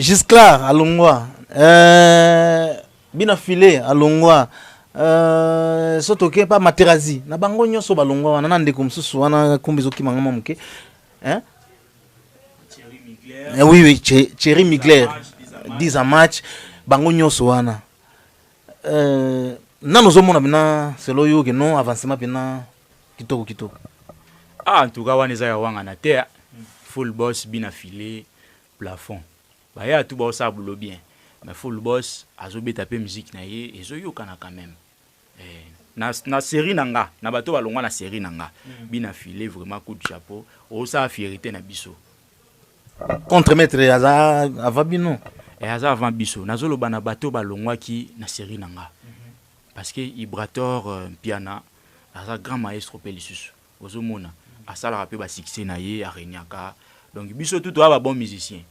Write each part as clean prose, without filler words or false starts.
Gisclar alongwa bina filé alongwa sotoke pa Materazi na bango nyonso balongwa wana na ndeko mususu wana kumbizo kimanga moke hein oui Thierry Migler 10 match bango nyonso wana nano zomona bina selo yo ke non avancement bina kitoko en tout cas wana za ya wanga na terre full boss bina filé plafond baya tout ba ça boulot bien mais full boss azobeta pe musique na ye ezoyokana quand même na série nanga na bato balongwa na série nanga bina filé vraiment coup de chapeau o sa fierté na biso contre maître aza avabino aza avant biso nazoloba na bato balongwa ki na série nanga parce que Ibrator piana aza grand maestro pe lisusu ozomona asala pe ba succès na ye areniaka donc biso tout ba bon musicien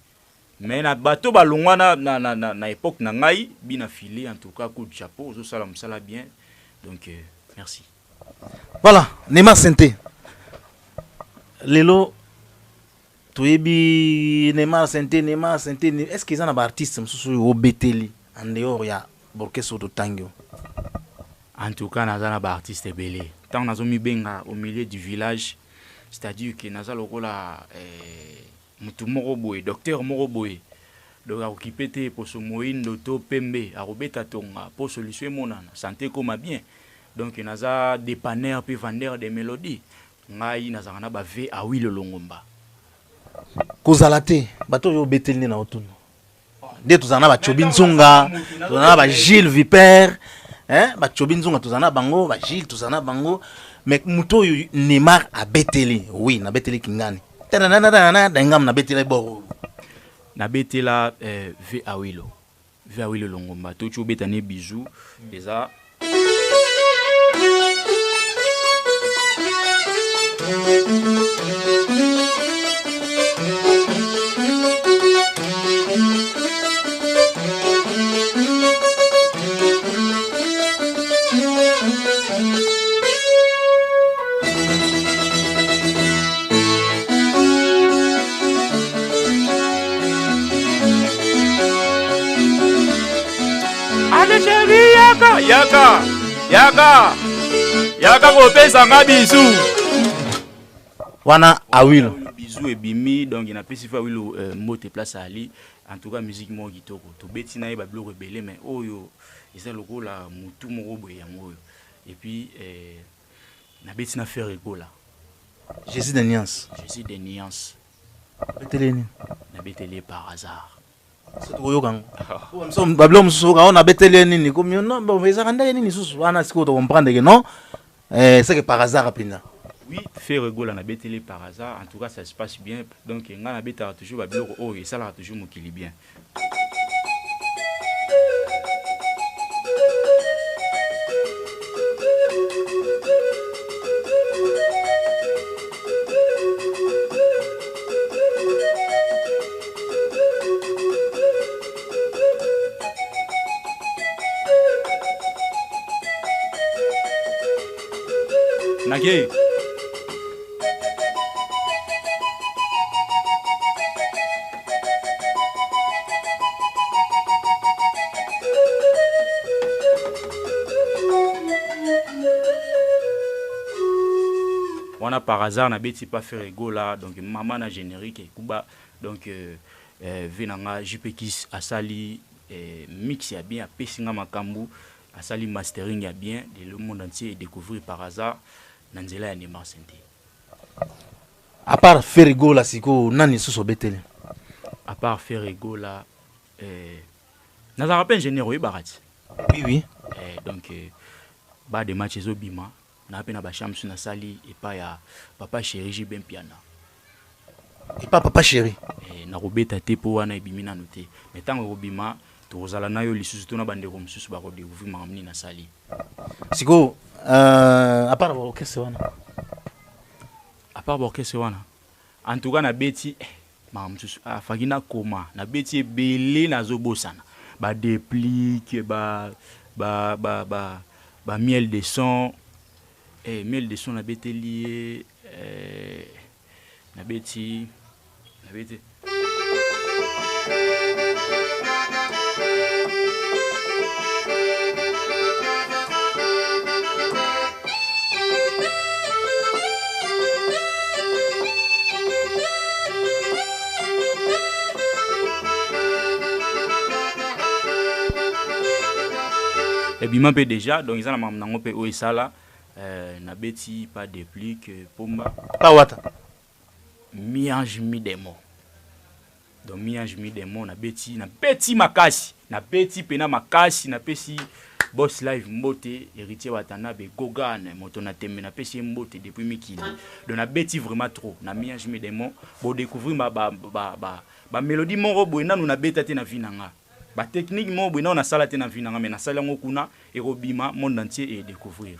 mais na bato balongwa na époque na ngai bina filé en tout cas coup de chapeau ozo sala musala bien donc merci. Voilà, Neymar Santé. Lelo toyebi Neymar Santé est-ce qu'ils ont un artiste mususu au Beteli en dehors ya Borkeso de Tango? En tout cas nazana ba artiste belé. Tant nazomi benga au milieu du village, c'est-à-dire que nazalo kola mutu moko boye, docteur moko boye. Donc a occupé te pour ce moyen d'auto pembe a robeta tonga pour solution monana santé comme bien. Donc naza dépanneur puis vendeur des mélodies. Ngai nazana ba ve a wi le longomba. Kozalate bato yo Beteli na otuno. De tuzana ba Chobinzunga, tuzana ba Gilles Viper. Hein ba Chobinzunga tuzana bango ba Gilles tuzana bango mais muto Neymar a Beteli oui na Beteli kingani tanana dangam na Beteli bo na Betela ve awilo longomba to chu betane bisou déjà Yaka kopesa nga bisu wana awilo bisu ebimi donc na pesi fa wilo mote place ali en tout cas musique mo kitoko to beti na ba blo rebelle mais oyo eza lokola mutu moko boye yango et puis na beti na faire egola Jésus de Niance Beteli na Beteli par hasard Oyokango. Bablo mususu on a Beteli nini comme non bon mais ça renda nini susu ana siko to comprendre que non c'est que par hasard apina. Oui, faire rigolo na Beteli par hasard en tout cas ça se passe bien donc nga na beta toujours bablo oh et ça là toujours mokili bien. Nage wana par hasard na beti pas faire ego là donc maman na générique kuba donc venanga JPKIS asali mix ya bien apesinga makambu asali mastering ya bien et le monde entier découvrir par hasard Nanzela ya Neymar Santé. À part Ferrigo la siko nani suso Beteli. À part Ferrigo la nazara pas ingénieur oui barati. Oui. Donc ba de match ezobima na pe na ba chamsu na sali et pas ya papa chéri Jibem piana. Et pas papa chéri. Na robeta te po wana ebimi na noté. Mais tant robima tozala na yo lisusu to na bandeko mususu ba ko découvrir mamni na sali. Siko à part l'orchestre wana. À part l'orchestre wana. En tout cas na beti mamsusu afagina koma na beti belé na zobosana. Ba déplique ba miel de son miel de son na Beteli na beti et bima pe déjà donc ils ont la mam nango pe o esala na beti pas déplique pomba pas wata miange mi demo donc miange mi demo na beti makasi na beti pena makasi na pesi boss live mbote héritier watana be gogan moto na tembe na pesi mbote depuis mikili donc na beti vraiment trop na miange mi demo bo découvrir ba mélodie moko boy nanu na beta te na vinanga ba technique moko boy na sala te na vinanga mais na sala ngo kuna et robima monde entier et découvrir.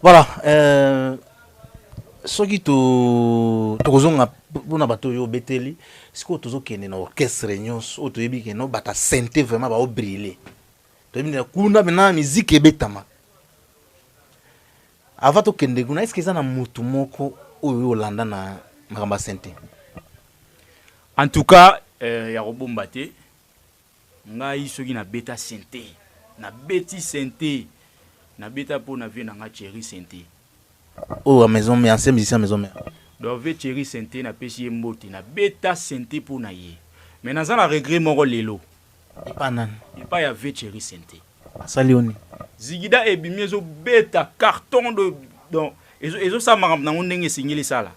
Voilà, soki tokozonga mpona bato oyo obeteli sikoyo tozokende na orchestre nyonso oyo toyebi keno bata sente vraiment baobrille toyebi na kuna mena miziki ebetama avant tokende kuna eske eza na motu moko oyo olanda na makambo ya sente? En tout cas ya kobomba te ngai soki na beta sente na beti sente na beta po na vie na nga Thierry Sente oh à maison mais ancien musicien maison mère donc ve Thierry Sente na pesi mbote na beta sente po na ye mais na za na regret moko lelo pas nan il pas ya ve Thierry Sente salioni zigida ebimi ezo beta carton de donc ezo sa maram na ndenge singeli sala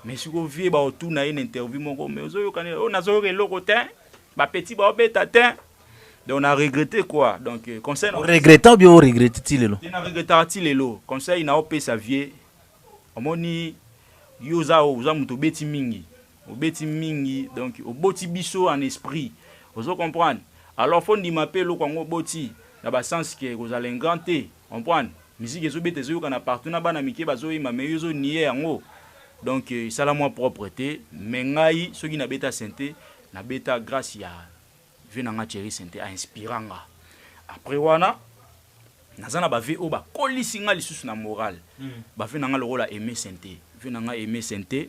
mais siko vie ba otuna une interview moko mais ozo yokani o nazo re lokotin ba petit ba beta tin. Donc on a regretté quoi. Donc conseil on regrettant bien on regrette tilelo. On a regretté tilelo. Conseil na opé sa vie. Omoni yoza oza muto beti mingi. O beti mingi donc o boti biso en esprit. Vous comprendre. Alors faut ndi m'appeler ko boti na ba sens que vous allez inganter. Comprendre. Musique ezo bete zo kana partout na bana mike bazo ima mais yozo nié yango. Donc ça la moi propreté mais ngai soki na beta santé na beta grâce ya venanga Thierry Sente a inspiranga après wana nazana ba VO ba kolisinga lisusu na moral ba venanga le rôle à Aimé Sente venanga Aimé Sente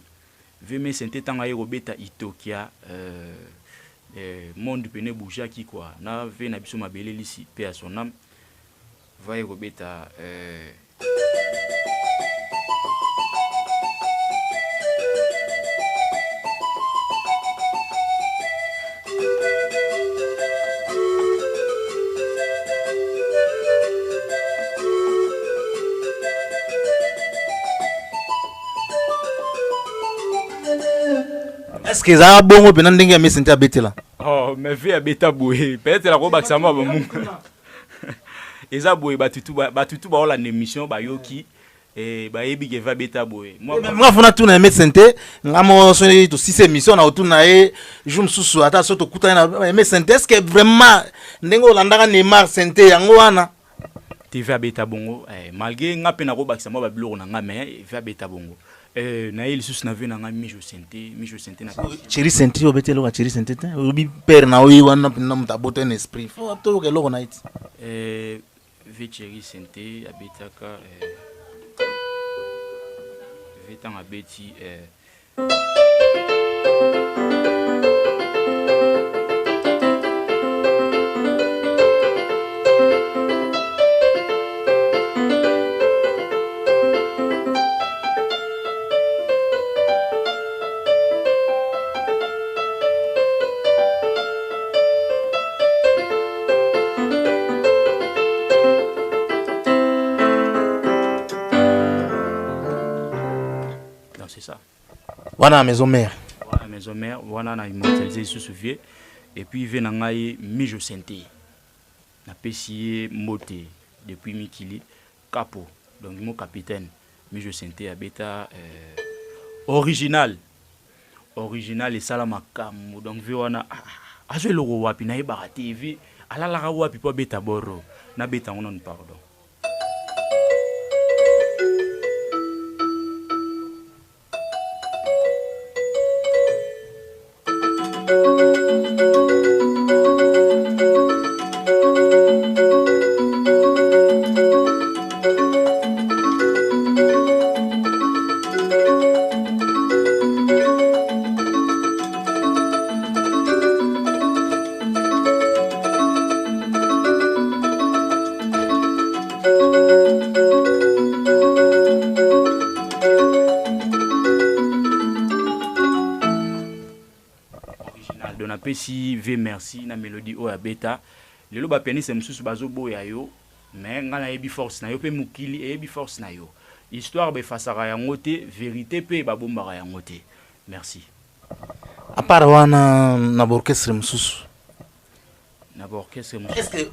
Aimé Sente tanga yego beta Itokia monde pene bouja ki quoi na ve na biso mabele lisi pe à son âme va yego beta est-ce que ça bon pena ndenge ya mesente abetela? Oh mais vie abeta boye peut-être la ko bakisama ba munga eza boye batutu ba la émission ba yoki et ba yebi ke va beta boye moi fona tuna mesente ngamo so to 6 émissions na otuna e jour mususu ata so to kutana na mesente est-ce que vraiment ndenge olandaka Neymar Sente yango wana TV abeta bongo malgré nga pe na ko bakisama ba biloko na nga mais va beta bongo na il sus na vena nga Mijo Sente na Thierry Sente obetelo ka Thierry Sente obi père na oyi wana na mutaboto en esprit faut to ke loko na it ve Thierry Sente abetaka vetan abeti wana maison mère wana na immortalisé sous souvier et puis vena ngai Mijo Sente na pesi mbote depuis mikili capo donc mon capitaine Mijo Sente abeta original et salama kam donc vi wana azo logo wapi na ibara TV ala la wapi po beta boro na beta on pardon. Si V merci na mélodie o abeta lelo ba pianiste mosusu bazoboya yo mais nga nayebi force na yo pe mokili eyebi force na yo histoire befasaka yango te vérité pe babombaka yango te merci à part wana na orchestre mosusu na orchestre est ce que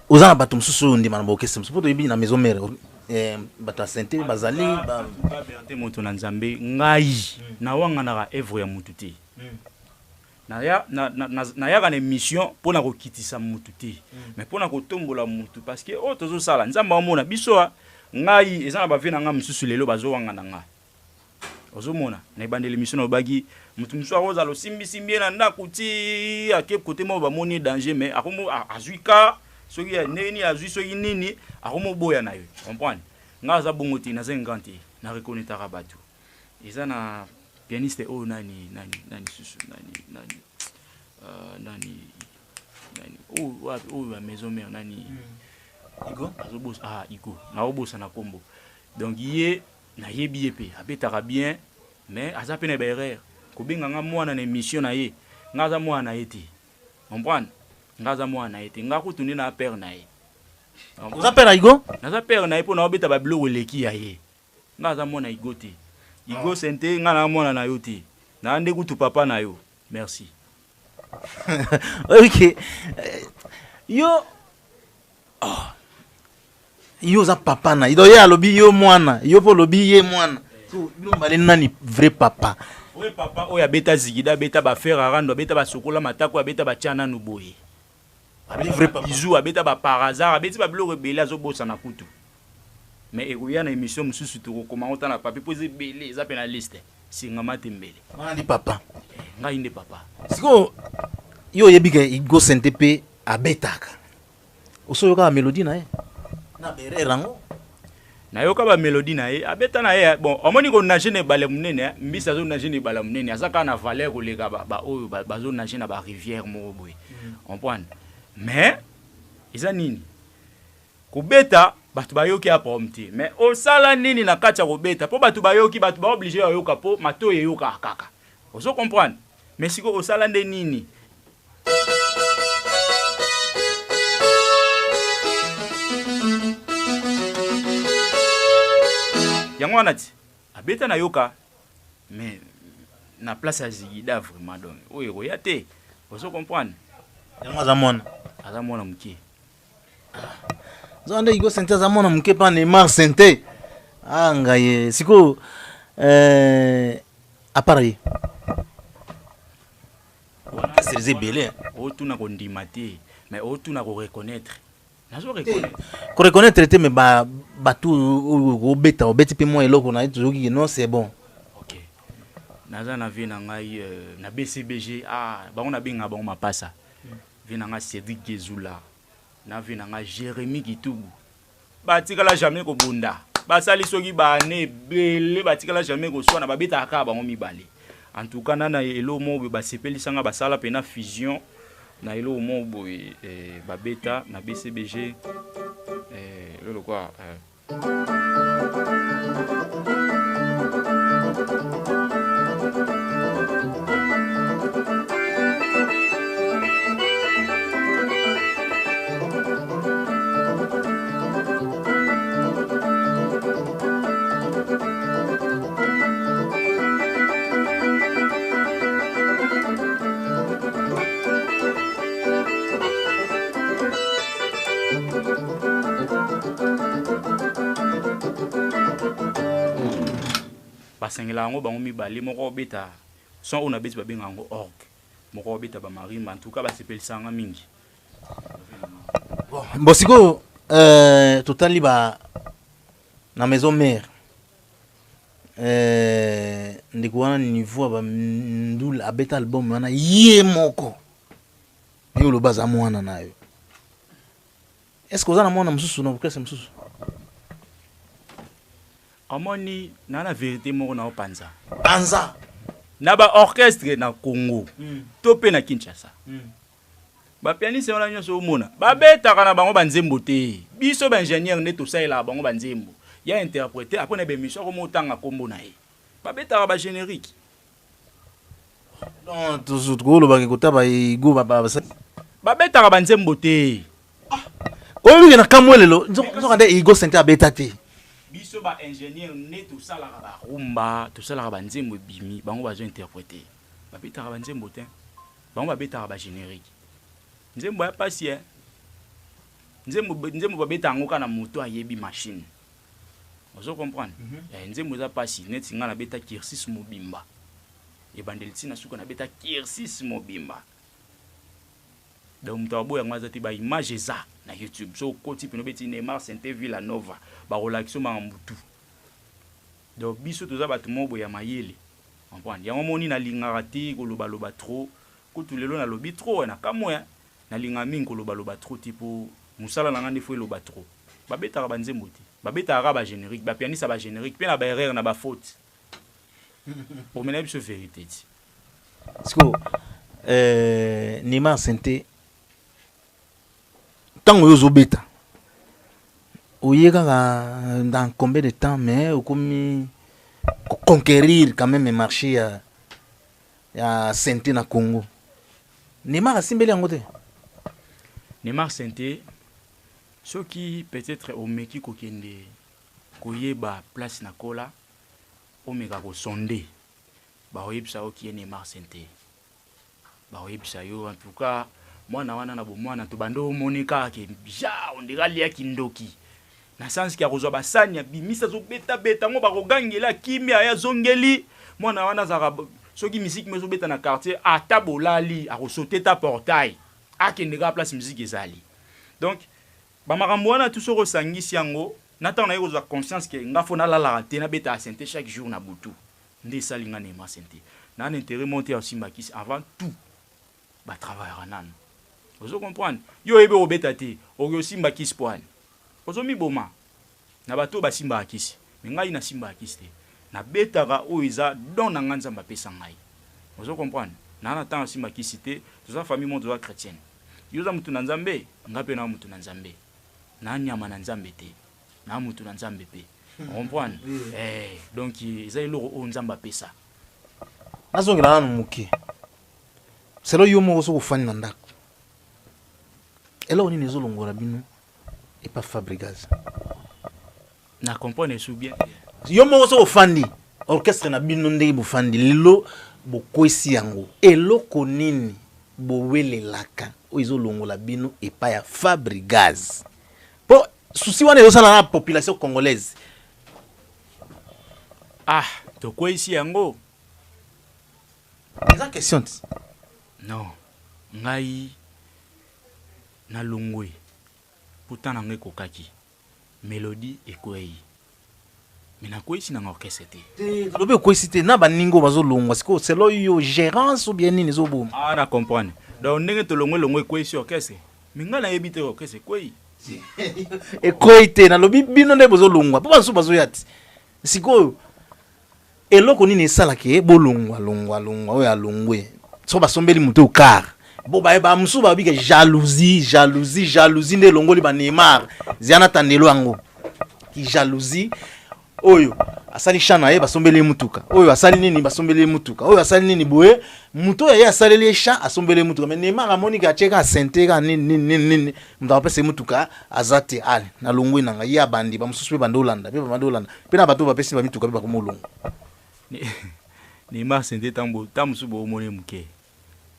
oza na bato mosusu ndima na orchestre mosusu po toyebi na maison mère bato ya sente bazali te moto na nzambe ngai nawanganaka œuvre ya motu te nayaka na émission mpona kokitisa motu te mais mpona kotombola motu parce que oyo tozosala nzambe amona biso ngai eza na bave na ngai mosusu lelo bazowangana ngai ozomona na ebandeli émission nalobaki motu mosusu akozala osimbisimbi ye na ndako ti ake kote moko bamoni danger mais azwi ka soki ya nini azwi soki nini akomoboya na yo comprendre ngai aza bongo te naza ngan te na reconnaîtaka bato eza na pianiste oyo nani susu nani oyo ya maison mère nani Igo azobosa Igo naobosa na kombo donc ye nayebi ye pe abetaka bien mais aza pe na baerreur kobenga nga mwana na émission na ye nga aza mwana na ye te comprendre nga aza mwana na ye te nga kutu nde na père na ye oza père na Igo naza père na ye mpo naobeta babiloko eleki ya ye nga aza mwana Igo te Igo sente nga na mwana na yo te na nde kutu papa na yo merci ok yo yo za papa na ido ye alobi yo mwana yo po lobi ye mwana so bino mbale nani vrai papa oye papa oyo abeta zigida abeta bafere arando abeta basokola matako abeta batia nanu boye abeti vrai papa bizu abeta baparazar abeti babiloko ebele azobosa na kutu mais ekoya na émission mosusu tokokoma ota na papier mpo eza ebele eza mpe na liste singama te mbele wana ndi papa ngai nde papa siko yo oyebi ke Igo sente mpe abetaka osoyoka mélodie na ye na berere yango nayoka bamélodie na ye abeta na ye bon omoni konage na ebale monene mbisi azonage na ebale monene aza kaka na valeur koleka baoyo bazonage na barivière moko boye comprendre mais eza nini kobeta bato bayoki aprom te mais osala nini na kati ya kobeta mpo bato bayoki bato baoblige bayoka mpo mato eyokaka kaka ozo comprendre mais siko osala nde nini yango wana ti abeta na yoka mais na place ya zigida vraiment donc oyo ekoya te ozo comprendre yango aza mwana moke zo nde Igo sente aza mwana moke mpa Neymar sente ngai siko apara ye orchestre ebele otuna kondima te mais otuna koreconnaître koreconnaître te mais bato obeta obeti mpe mwa eloko na ye tozoki non c'est bon ok naza na vie na ngai na BCBG bango nabenga bango mapasa vie na ngai Cédric Gezula na vie na ngai Jérémy Kitubu batikala jamais kobunda basali soki bane ebele batikala jamais koswana babetaka kaka bango mibale en tout cas nana elo mo basepelisanga basala mpe na fusion na elo mo boye babeta na BCBG lolo quoi basengela yango bango mibale moko obeta son oyo na beti babenga yango orgue moko obeta bamarimba en tout cas basepelisanga mingi bon sikoyo totali na maison mère ndeko wana niveau ya bandula abeta album wana ye moko yo oloba aza mwana na yo est ce que oza na mwana mosusu na orchestre mosusu amoni na vérité moko na opanza panza na ba orchestre na Congo to pe na Kinshasa ba pianiste wana nyonso omona babetaka na bango banzembo te biso ba ingénieur ne to saela bango banzembo ya interpréter après na ba émission ko motanga kombo na ye babetaka ba générique non toujours ko lo ba kota ba Igo ba babetaka banzembo te oyo na kamwelelo nzoka nde Igo Sente abeta te biso ba ingénieur ne to sala ba rumba to sala ba nzembo bimi bango bazo interpréter ba beta ba nzembo te bango ba beta ba générique nzembo ya pasi nzembo ba beta ngo kana moto ayebi machine ozo comprendre nzembo za pasi net singa na beta Kirsis Mobimba e bandeliti na suka na beta Kirsis Mobimba donc mutaboya ngwaza ti ba image za na YouTube so ko type no beti Neymar Sente Villanova ba relaxation ma mbutu donc biso toza batu mobo ya mayele comprendre yango moni na lingaka te ko loba trop ko tulelo na lobi trop na kamwe na linga mingi ko loba trop tipo musala na ngande fo loba trop ba beta ba nzembo te ba beta ba générique ba pianiste ba générique pe na ba erreur na ba faute pour mener biso vérité ti siko Neymar Sente tant oyo beta oyeka dans combien de temps mais okomi conquérir quand même le marché ya Sente na Congo Neymar asimbeli yango te Neymar Sente ceux qui peut-être au meki kokende koyeba place na kola o meka ko sonde ba oyebisa o ki Neymar Sente ba oyebisa yo en tout cas mwana wana na bomwana to bando monika ke ja on dira lia kindoki na sens ki akozwa basanya bimisa zo beta ngo ba kogangela kimia ya zongeli mwana wana zaka soki musique mezo beta na quartier atabolali akosote ta portail akendeka place musique ezali donc ba makambo wana tout soko sangisi yango nata na yeko za conscience ke ngafo na la te na beta Sente chaque jour na butu ndi salinga Neymar Sente na un intérêt monter aussi makisi avant tout ba travailler nan ozo comprendre yo ebe obeta te oyo simba kisi poane ozo mi boma na bato ba simba akisi mais ngai na simba akisi te na betaka o iza don na nganza mapesa ngai ozo comprendre na temps simba kisi te toza famille monde wa chrétienne yo za mutu na nzambe ngape na mutu na nzambe na nyama na nzambe te na mutu na nzambe pe comprendre donc iza iloko o nzamba pesa nazongela nanu muke selo yo moko so kufani na ndako elo nini ezolongola bino et pas Fabregas na comprendre sou bien yo moko so kufandi orchestre na bino ndenge bufandi lelo bokwesi yango eloko nini bowelelaka o ezolongola bino et pas ya Fabregas po souci wana ezosala na population congolaise to kwesi yango eza question non ngai na longwe pourtant na ngai kokaki mélodie ekwei mina kwesi na orchestre te lobe kwesi te na baningo bazolongwa siko selo yo gérance ou bien nini zoboma na comprendre donc ndenge to longwe kwesi orchestre minga na yebite orchestre kwei ekwei te na lobi bino nde bozolongwa po bansu bazoyati siko eloko nini esalaki bolongwa oyo alongwe so basombeli mutu okar bo ba musu ba bika jalousie nde longoli ba Neymar ziana tandelo yango ki jalousie oyo asali chana ye basombeli mutuka oyo asali nini basombeli mutuka oyo asali nini boye muto ye asali le cha asombeli mutuka mais Neymar amoni ka cheka Sente ka nini mutapa pese mutuka azate ale na longwe nanga ya bandi ba mususu pe bandolanda pe na bato ba pese ba mituka pe ba komolongo Neymar Sente tamusu bo mone muke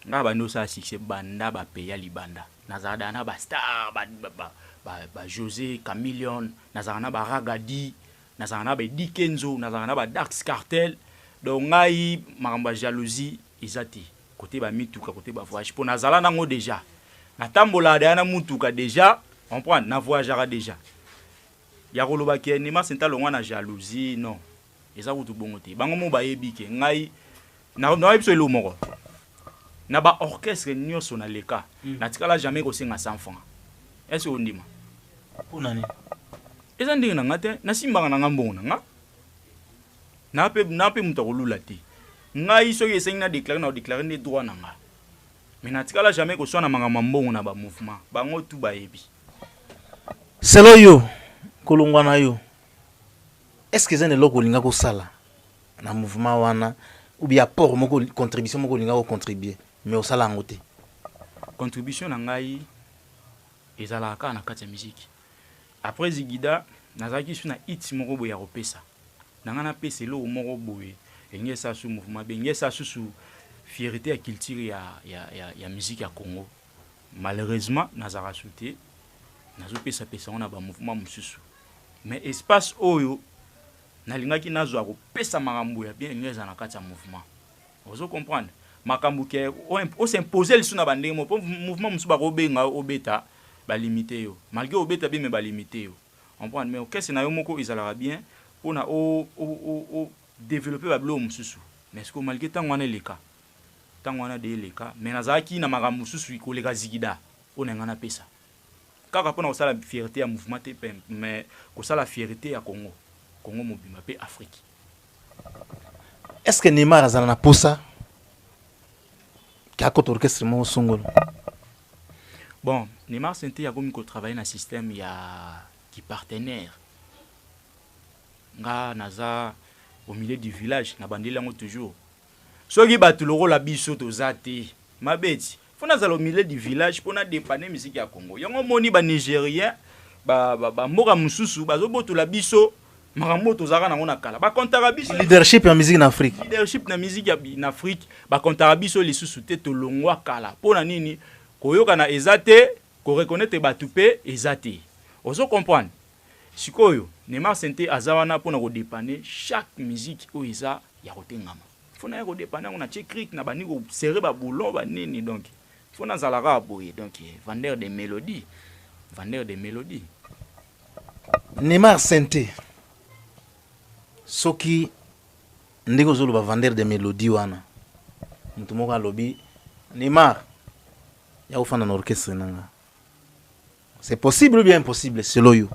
nga bando sa succès banda ba peya libanda nazada na ba star ba José Chameleone nazana ba Ragadi nazana ba Dikenzo nazana ba Dax Cartel donc ngai makamba jalousie izati côté ba mituka côté ba voyage pour nazala nango déjà natambola da na mutuka déjà on prend na voyagera déjà ya koloba ke Neymar Sente longwa na jalousie non eza kutu bongo te bango mo ba yebike ngai na biso elo moko na ba orchestre nyonso na leka na tikala jamais ko singa 100 francs est-ce que ondima pona ni eza ndenge na ngate na simbanga na ngambongo na nga na pe muta kolula te ngai soki esengi na déclarer ne droit na nga mais na tikala jamais ko sona manga mambongo na ba mouvement bango tu ba yebi selo yo kolongwa na yo est-ce que zene loko linga ko sala na mouvement wana ou bien apport moko contribution moko linga ko contribuer mais au sala ngote contribution na ngai ezalaka na kati ya musique. Après Zigida nazaki sur na hit moko boya kopesa nanga na pesa lo moko boye enye sa su mouvement benye sa su fierté ya culture ya musique ya Congo. Malheureusement nazara souté nazo pesa on a ba mouvement mususu mais espace oyo nalingaki nazo kopesa makambo ya bien ngeza na kati ya mouvement. Vous comprendre makambo ke o s'imposer le suna bandenge mo mouvement musu ba robenga obeta ba limité yo malgré obeta bien mais ba limité yo on prend mais qu'est-ce na yo moko izalaka bien on a o développer ba blo mususu mais est-ce que malgré tant wana leka tant wana de leka mais nazaki na makambo mususu ikoleka Zigida on ngana pesa kaka pona osala fierté ya mouvement te mais kosala fierté ya Congo mobima pe Afrique. Est-ce que Neymar azana na posa ka koto orchestre mo songolo? Bon, Neymar Santé a comme travailler dans système qui partenaire. Nga naza au milieu du village na bandela ngo toujours. Soki batuloko la biso tozate mabeti. Fona za au milieu du village pour na dépanner musique ya Congo. Yango moni ba Nigérien ba moka mususu bazoboto la biso makambo tozaka nango na kala. Ba kontara biso leadership en musique en Afrique. Leadership na musique en Afrique ba kontara biso lisusu te to longwa kala. Pona nini koyoka na ezate ko reconnaître batupe ezate. Ozo comprendre. Sikoyo Neymar Santé azawana pona ko dépanner chaque musique o eza ya kotengama. Fona ya ko dépanner on a check na bani ko serrer ba boulon ba nini donc. Fona zalaka boye donc vendeur de mélodies. Vendeur de mélodies. Neymar Santé soki ndeko zolo ba vendeur de mélodies wana. Mutu moko alobi Neymar ya ufana na orchestre nanga. C'est possible ou bien impossible selon you?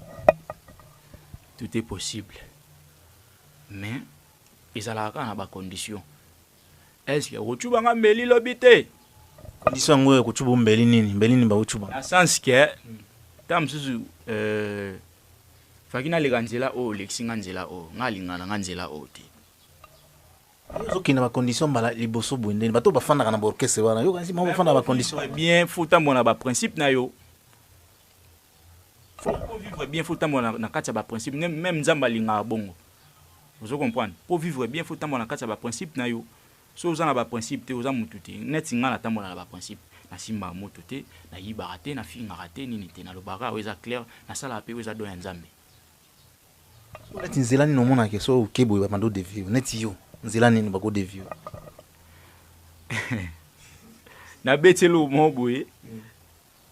Tout est possible. Mais ils ont la condition. Est-ce que vous avez un mbeli lobité? Condition ngwe kuchuba mbeli nini? Mbeli ni ba uchuba. Na sens que tam susu fakina le ganzela o lexinga nzela o ngalingana nganzela o ti. Soki na ba condition bala liboso bwendeni bato bafanda kana ba orchestre wana yo kanisi mo bafanda ba condition bien faut tamona ba principe na yo. Faut vivre bien faut tamona na kati ba principe même nzamba linga bongo. Vous comprenez? Pour vivre bien faut tamona na kati ba principe na yo. So uzana ba principe te uza mutu te net ngana tamona na ba principe na simba moto te na yibara te na finga te nini te na lobaka weza clair na sala pe weza do ya nzambe. Net nzela ni no mona ke so kebo ba mando de vivre net yo nzela ni ba go de vivre. Na betelo mo boye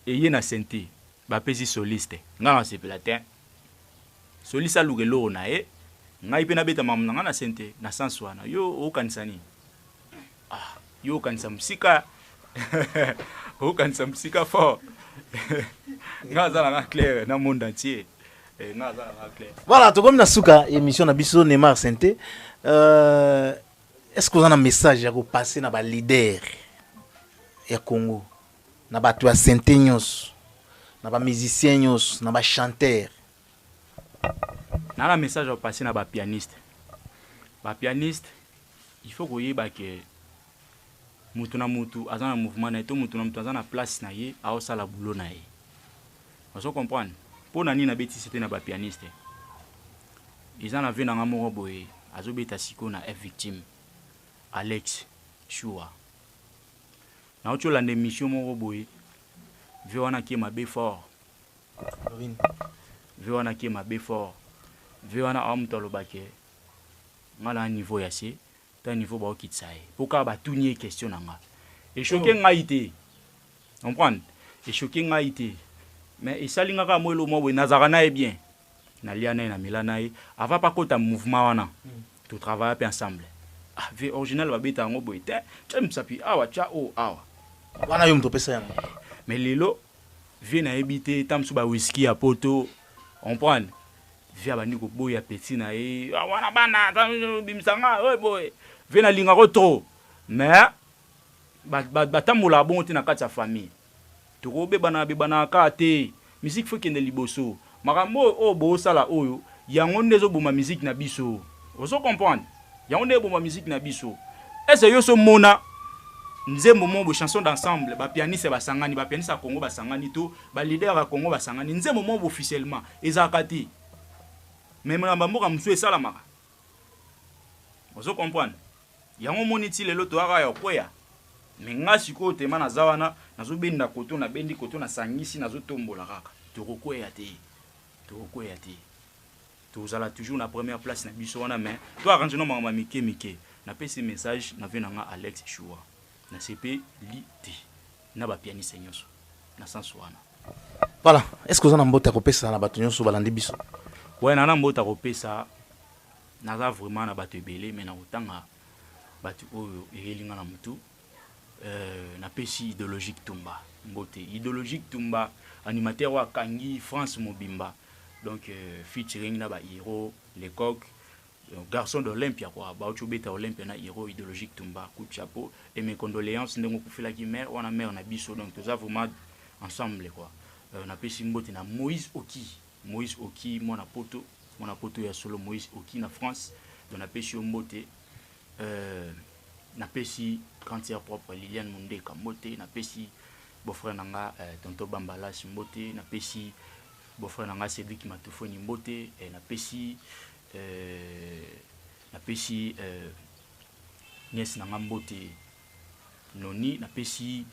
eye na Santé ba pesi soliste ngana se platin soliste lugelo na e ngai pe na beta mamna ngana Santé na sanswana yo o kanisani yo kanisa msika o kanisa msika fort ngaza na clair na monde entier ngaza na clair. Voilà, to comme na suka émission na biso Neymar Santé est-ce que vous avez un message à passer na ba leader ya Congo na ba to Santé nyos na ba musicien nyos na ba chanteur? Na la message à passer na ba pianiste. Ba pianiste il faut koyeba ke mutu na mutu azana mouvement na to mutu na mutu azana place na ye a osala boulot na ye. Vous comprenez? Pour nani na beti c'était na ba pianiste. Ils en avaient na ngamo boye azobeta siko na F victime Alex Chua. Na ocho la émission mo boye ve wana ki ma be fort. Ve wana ki ma be fort. Ve wana am tolobake ngala niveau ya se ta niveau ba okitsaye poka ba tunye question nanga et choqué ngaité on prend et choqué ngaité mais isalinga ka mwelo mo we nazara na bien na liana na milana e ava pas kota mouvement wana to travailler ensemble ve original ba beta ngo boite tem sapi awa cha o awa wana yo mto pesa yango mais lelo ve na ebité tam su ba whisky a poto on prend via bandi ko boya petit na e wana bana bimsanga oi boy vena linga ko trop mais batamula bon te na kati ya famille to ko be bana ka te musique faut kende liboso makambo o bo sala oyo yango ndezo boma musique na biso ozo comprendre yango ndezo boma musique na biso est-ce yo so mona nzembo mo chanson d'ensemble ba pianiste basangani ba pianiste à Congo basangani tout ba leader à Congo basangani nzembo mo officiellement ezakati même na mboka musu esalamaka ozo comprendre yango moniti lelo to aka ya koya mais nga siko tema na zawana nazo benda koto na bendi koto na sangisi nazo tombola kaka to koya te tozala toujours na première place na biso wana mais to arrange no mama mike na pesi message na vena nga Alex Choua na CP liti na ba pianiste nyonso na sans wana. Voilà, est-ce que vous en avez mbota kopesa na bato nyonso balandi biso? Ouais, na mbota kopesa naza vraiment na bato ebele mais na utanga bato oyo elinga na mutu na pesi idéologique Tumba mbote idéologique Tumba animateur wa Kangi France Mobimba donc featuring na ba héros les coqs garçon d'Olympia quoi ba ochobeta Olympia na héros idéologique Tumba coup de chapeau et mes condoléances ndengo kufela ki mère wana mère na biso donc tous vraiment ensemble quoi na pesi mbote na Moïse Oki mona poto ya solo Moïse Oki na France donc na pesi mbote na pesi quantière propre Liliane Mundeka mbote na pesi beau-frère nanga tonto Bambala mbote na pesi beau-frère nanga Cédric Matufoni mbote na pesi nièce nanga mbote Noni na pesi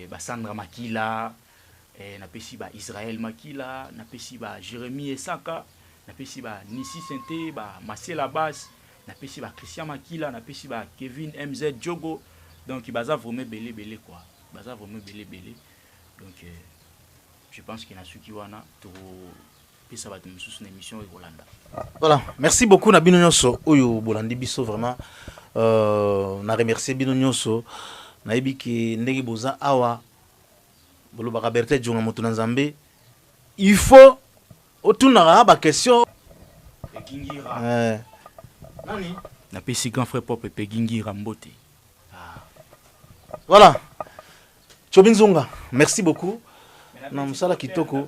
ba Sandra Makila na pesi ba Israël Makila na pesi ba Jérémie Esaka na pesi ba Nissi Sente ba Marcel Abbas na pesi ba Christian Makila na pesi ba Kevin MZ Jogo donc baza vraiment belé quoi baza vraiment belé donc je pense qu'il y a ceux qui wana to pesa ba mususu na émission et Rolanda. Voilà, merci beaucoup na bino nyonso oyo bolandi biso vraiment na remercier bino nyonso na ebiki ndenge boza awa bolo ba Berthe Jonga moto na Nzambe il faut otuna ba question Pekingira nani na pesi grand frère pop Pekingira mbote. Voilà. Chobinzunga, merci beaucoup. Na musala kitoko.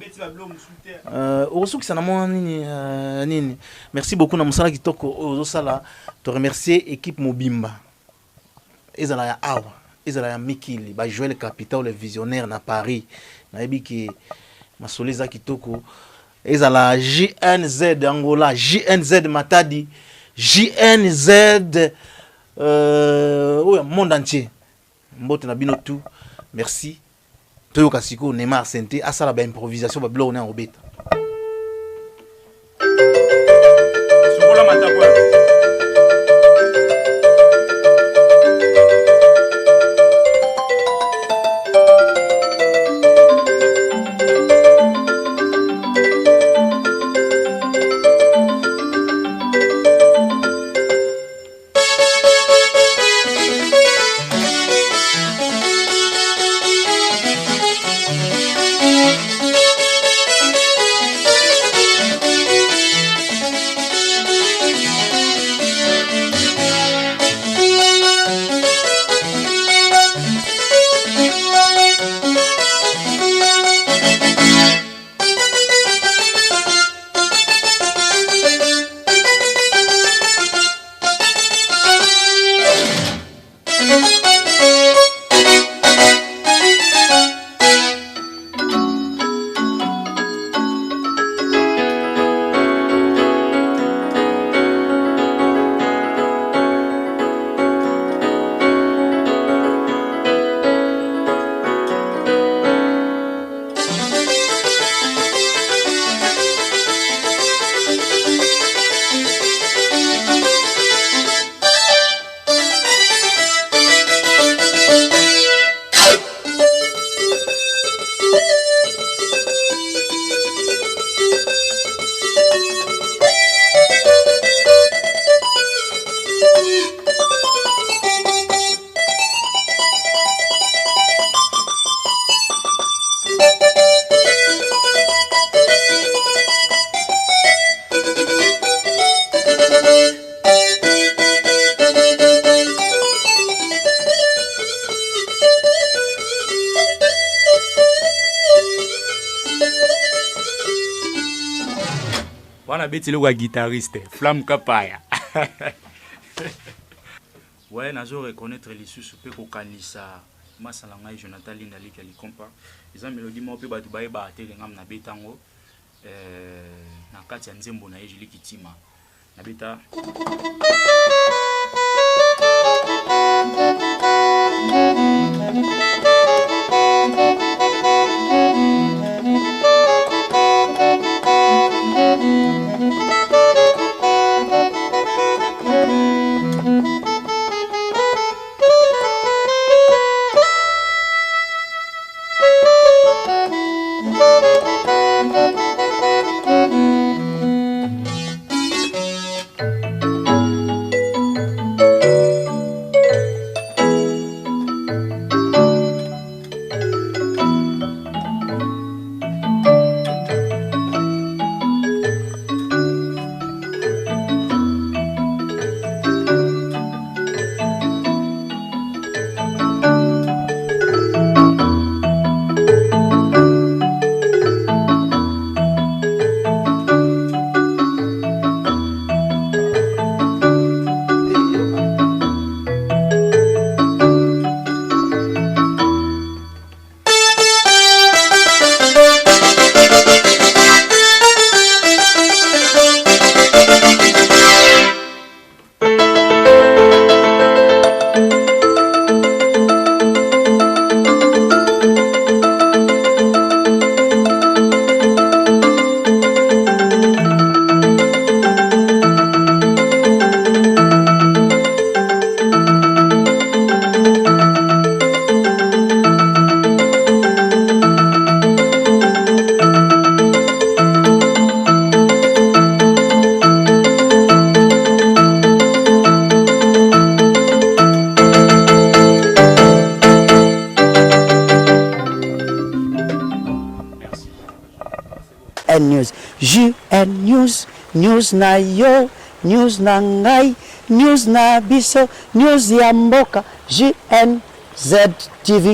Osoki sana mwa nini. Merci beaucoup na musala kitoko ozo sala te remercier équipe Mobimba. Ezala ya awa, ezala ya Mikili, ba jouer le capital le visionnaire na Paris. Na ebiki masoleza kitoko. Ezala JNZ Angola, JNZ Matadi, JNZ monde entier. Mbote na bino tout. Merci. Toyo Kasiko Neymar Sente asala ba improvisation ba blo on en obeta. Sokola matakwa. Wana beti le guitariste Flamme Kapaya. Ouais, nazo reconnaître les sous pe ko kanisa masala ngai Jonathan Linda Lika likompa. Eza mélodie mo pe batu baye ba te ngam na betango. Na kati ya nzembo na Ejili Kitima. Na beta News. JN News, news na yo, news na ngai, news na biso, news ya mboka, JNZ TV.